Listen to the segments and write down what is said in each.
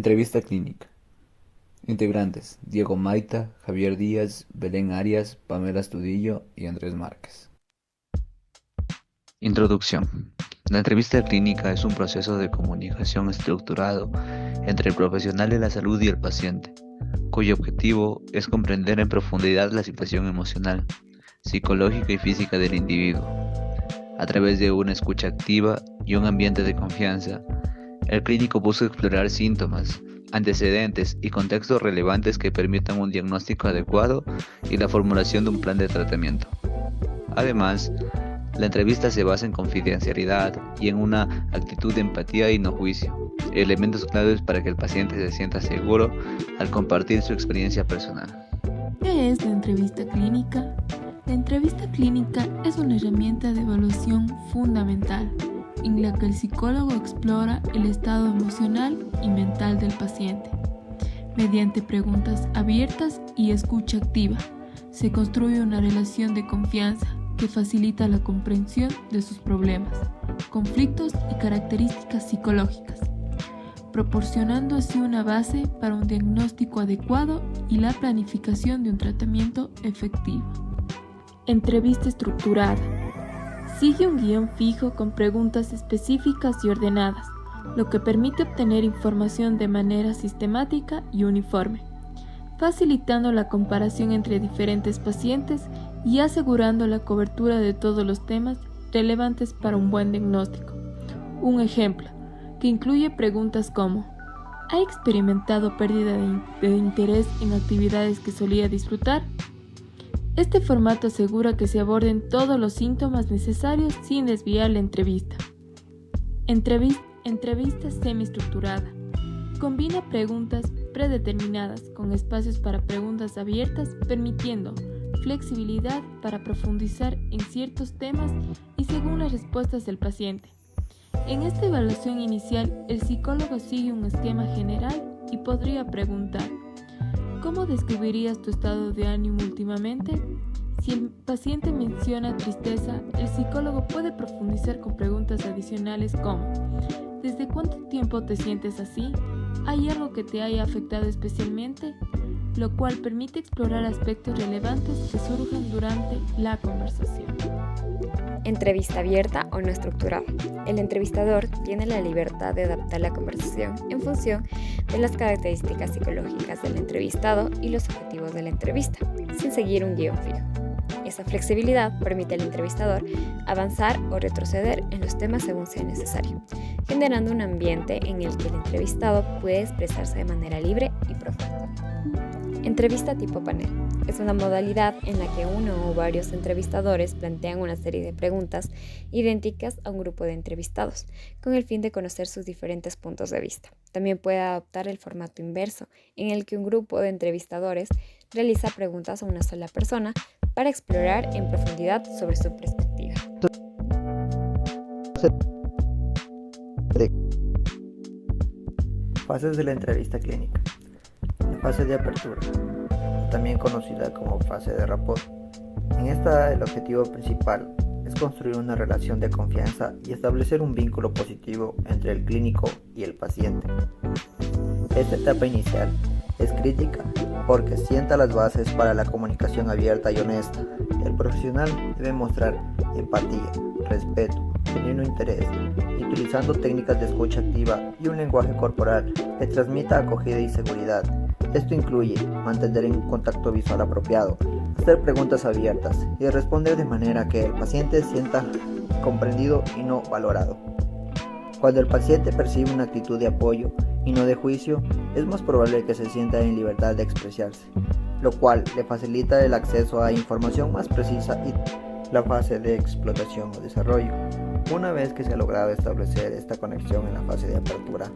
Entrevista clínica. Integrantes: Diego Maita, Javier Díaz, Belén Arias, Pamela Astudillo y Andrés Márquez. Introducción. La entrevista clínica es un proceso de comunicación estructurado entre el profesional de la salud y el paciente, cuyo objetivo es comprender en profundidad la situación emocional, psicológica y física del individuo. A través de una escucha activa y un ambiente de confianza, el clínico busca explorar síntomas, antecedentes y contextos relevantes que permitan un diagnóstico adecuado y la formulación de un plan de tratamiento. Además, la entrevista se basa en confidencialidad y en una actitud de empatía y no juicio, elementos claves para que el paciente se sienta seguro al compartir su experiencia personal. ¿Qué es la entrevista clínica? La entrevista clínica es una herramienta de evaluación fundamental en la que el psicólogo explora el estado emocional y mental del paciente. Mediante preguntas abiertas y escucha activa, se construye una relación de confianza que facilita la comprensión de sus problemas, conflictos y características psicológicas, proporcionando así una base para un diagnóstico adecuado y la planificación de un tratamiento efectivo. Entrevista estructurada. Sigue un guión fijo con preguntas específicas y ordenadas, lo que permite obtener información de manera sistemática y uniforme, facilitando la comparación entre diferentes pacientes y asegurando la cobertura de todos los temas relevantes para un buen diagnóstico. Un ejemplo, que incluye preguntas como: ¿ha experimentado pérdida de interés en actividades que solía disfrutar? Este formato asegura que se aborden todos los síntomas necesarios sin desviar la entrevista. Entrevista semiestructurada. Combina preguntas predeterminadas con espacios para preguntas abiertas, permitiendo flexibilidad para profundizar en ciertos temas y según las respuestas del paciente. En esta evaluación inicial, el psicólogo sigue un esquema general y podría preguntar: ¿cómo describirías tu estado de ánimo últimamente? Si el paciente menciona tristeza, el psicólogo puede profundizar con preguntas adicionales como: ¿desde cuánto tiempo te sientes así? ¿Hay algo que te haya afectado especialmente? Lo cual permite explorar aspectos relevantes que surjan durante la conversación. Entrevista abierta o no estructurada. El entrevistador tiene la libertad de adaptar la conversación en función de las características psicológicas del entrevistado y los objetivos de la entrevista, sin seguir un guión fijo. Esa flexibilidad permite al entrevistador avanzar o retroceder en los temas según sea necesario, generando un ambiente en el que el entrevistado puede expresarse de manera libre y profunda. Entrevista tipo panel. Es una modalidad en la que uno o varios entrevistadores plantean una serie de preguntas idénticas a un grupo de entrevistados, con el fin de conocer sus diferentes puntos de vista. También puede adoptar el formato inverso, en el que un grupo de entrevistadores realiza preguntas a una sola persona para explorar en profundidad sobre su perspectiva. Fases de la entrevista clínica. La fase de apertura, también conocida como fase de rapport. En esta, el objetivo principal es construir una relación de confianza y establecer un vínculo positivo entre el clínico y el paciente. Esta etapa inicial es crítica porque sienta las bases para la comunicación abierta y honesta. El profesional debe mostrar empatía, respeto, genuino interés, y utilizando técnicas de escucha activa y un lenguaje corporal que transmita acogida y seguridad. Esto incluye mantener un contacto visual apropiado, hacer preguntas abiertas y responder de manera que el paciente sienta comprendido y no valorado. Cuando el paciente percibe una actitud de apoyo y no de juicio, es más probable que se sienta en libertad de expresarse, lo cual le facilita el acceso a información más precisa y la fase de explotación o desarrollo. Una vez que se ha logrado establecer esta conexión en la fase de apertura,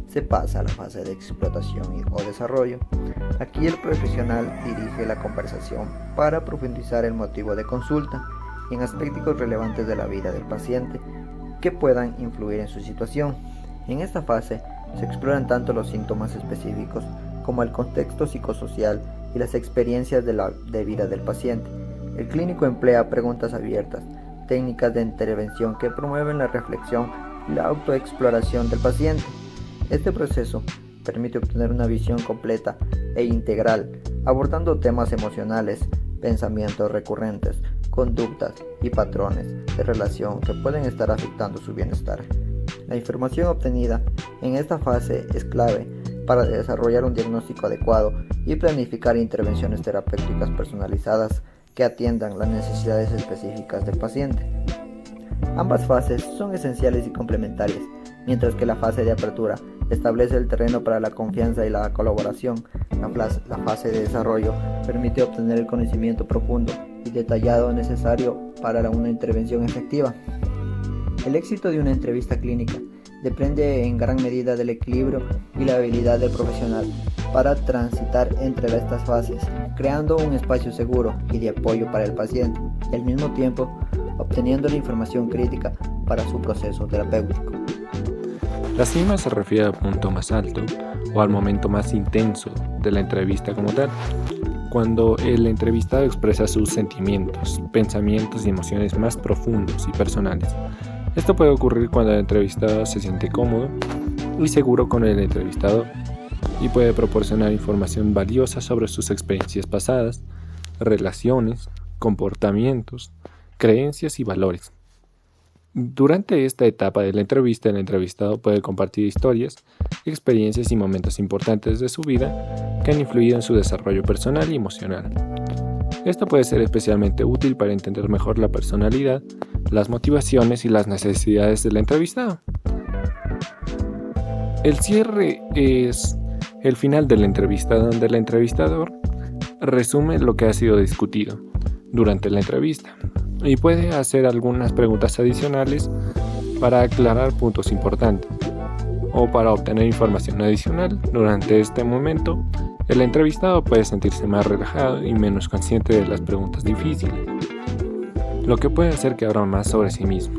se pasa a la fase de explotación o desarrollo. Aquí el profesional dirige la conversación para profundizar el motivo de consulta y en aspectos relevantes de la vida del paciente que puedan influir en su situación. En esta fase se exploran tanto los síntomas específicos como el contexto psicosocial y las experiencias de vida del paciente. El clínico emplea preguntas abiertas, técnicas de intervención que promueven la reflexión y la autoexploración del paciente. Este proceso permite obtener una visión completa e integral, abordando temas emocionales, pensamientos recurrentes, conductas y patrones de relación que pueden estar afectando su bienestar. La información obtenida en esta fase es clave para desarrollar un diagnóstico adecuado y planificar intervenciones terapéuticas personalizadas que atiendan las necesidades específicas del paciente. Ambas fases son esenciales y complementarias, mientras que la fase de apertura establece el terreno para la confianza y la colaboración. La fase de desarrollo permite obtener el conocimiento profundo y detallado necesario para una intervención efectiva. El éxito de una entrevista clínica depende en gran medida del equilibrio y la habilidad del profesional para transitar entre estas fases, creando un espacio seguro y de apoyo para el paciente, y al mismo tiempo obteniendo la información crítica para su proceso terapéutico. La cima se refiere al punto más alto o al momento más intenso de la entrevista como tal, cuando el entrevistado expresa sus sentimientos, pensamientos y emociones más profundos y personales. Esto puede ocurrir cuando el entrevistado se siente cómodo y seguro con el entrevistador y puede proporcionar información valiosa sobre sus experiencias pasadas, relaciones, comportamientos, creencias y valores. Durante esta etapa de la entrevista, el entrevistado puede compartir historias, experiencias y momentos importantes de su vida que han influido en su desarrollo personal y emocional. Esto puede ser especialmente útil para entender mejor la personalidad, las motivaciones y las necesidades del entrevistado. El cierre es el final de la entrevista, donde el entrevistador resume lo que ha sido discutido durante la entrevista y puede hacer algunas preguntas adicionales para aclarar puntos importantes o para obtener información adicional. Durante este momento, el entrevistado puede sentirse más relajado y menos consciente de las preguntas difíciles, lo que puede hacer que abra más sobre sí mismo.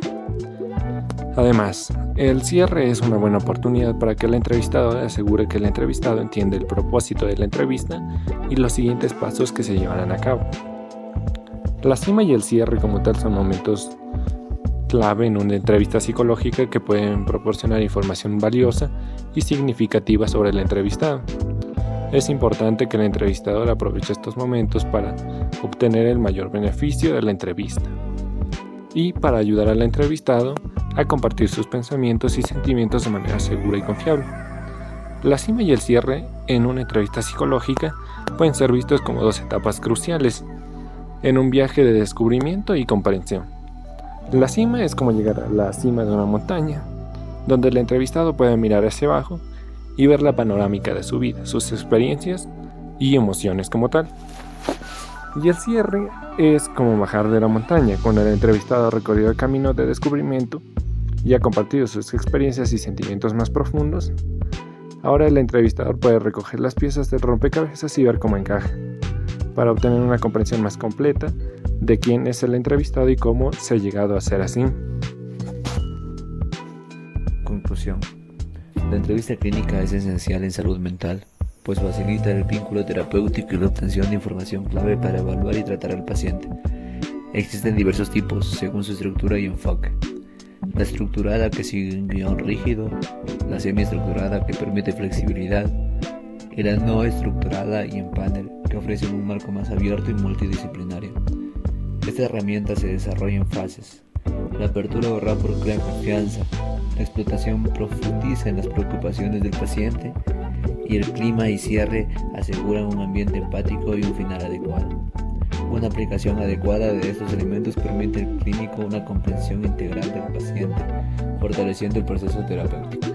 Además, el cierre es una buena oportunidad para que el entrevistado asegure que el entrevistado entiende el propósito de la entrevista y los siguientes pasos que se llevarán a cabo. La cima y el cierre como tal son momentos clave en una entrevista psicológica que pueden proporcionar información valiosa y significativa sobre el entrevistado. Es importante que el entrevistador aproveche estos momentos para obtener el mayor beneficio de la entrevista y para ayudar al entrevistado a compartir sus pensamientos y sentimientos de manera segura y confiable. La cima y el cierre en una entrevista psicológica pueden ser vistos como dos etapas cruciales en un viaje de descubrimiento y comprensión. La cima es como llegar a la cima de una montaña, donde el entrevistado puede mirar hacia abajo y ver la panorámica de su vida, sus experiencias y emociones como tal. Y el cierre es como bajar de la montaña, cuando el entrevistado ha recorrido el camino de descubrimiento y ha compartido sus experiencias y sentimientos más profundos. Ahora el entrevistador puede recoger las piezas del rompecabezas y ver cómo encaja, para obtener una comprensión más completa de quién es el entrevistado y cómo se ha llegado a ser así. Conclusión. La entrevista clínica es esencial en salud mental, pues facilita el vínculo terapéutico y la obtención de información clave para evaluar y tratar al paciente. Existen diversos tipos según su estructura y enfoque. La estructurada, que sigue un guión rígido, la semiestructurada, que permite flexibilidad, y la no estructurada y en panel, que ofrece un marco más abierto y multidisciplinario. Esta herramienta se desarrolla en fases. La apertura o rapport crea confianza, la explotación profundiza en las preocupaciones del paciente y el clima y cierre aseguran un ambiente empático y un final adecuado. Una aplicación adecuada de estos elementos permite al clínico una comprensión integral del paciente, fortaleciendo el proceso terapéutico.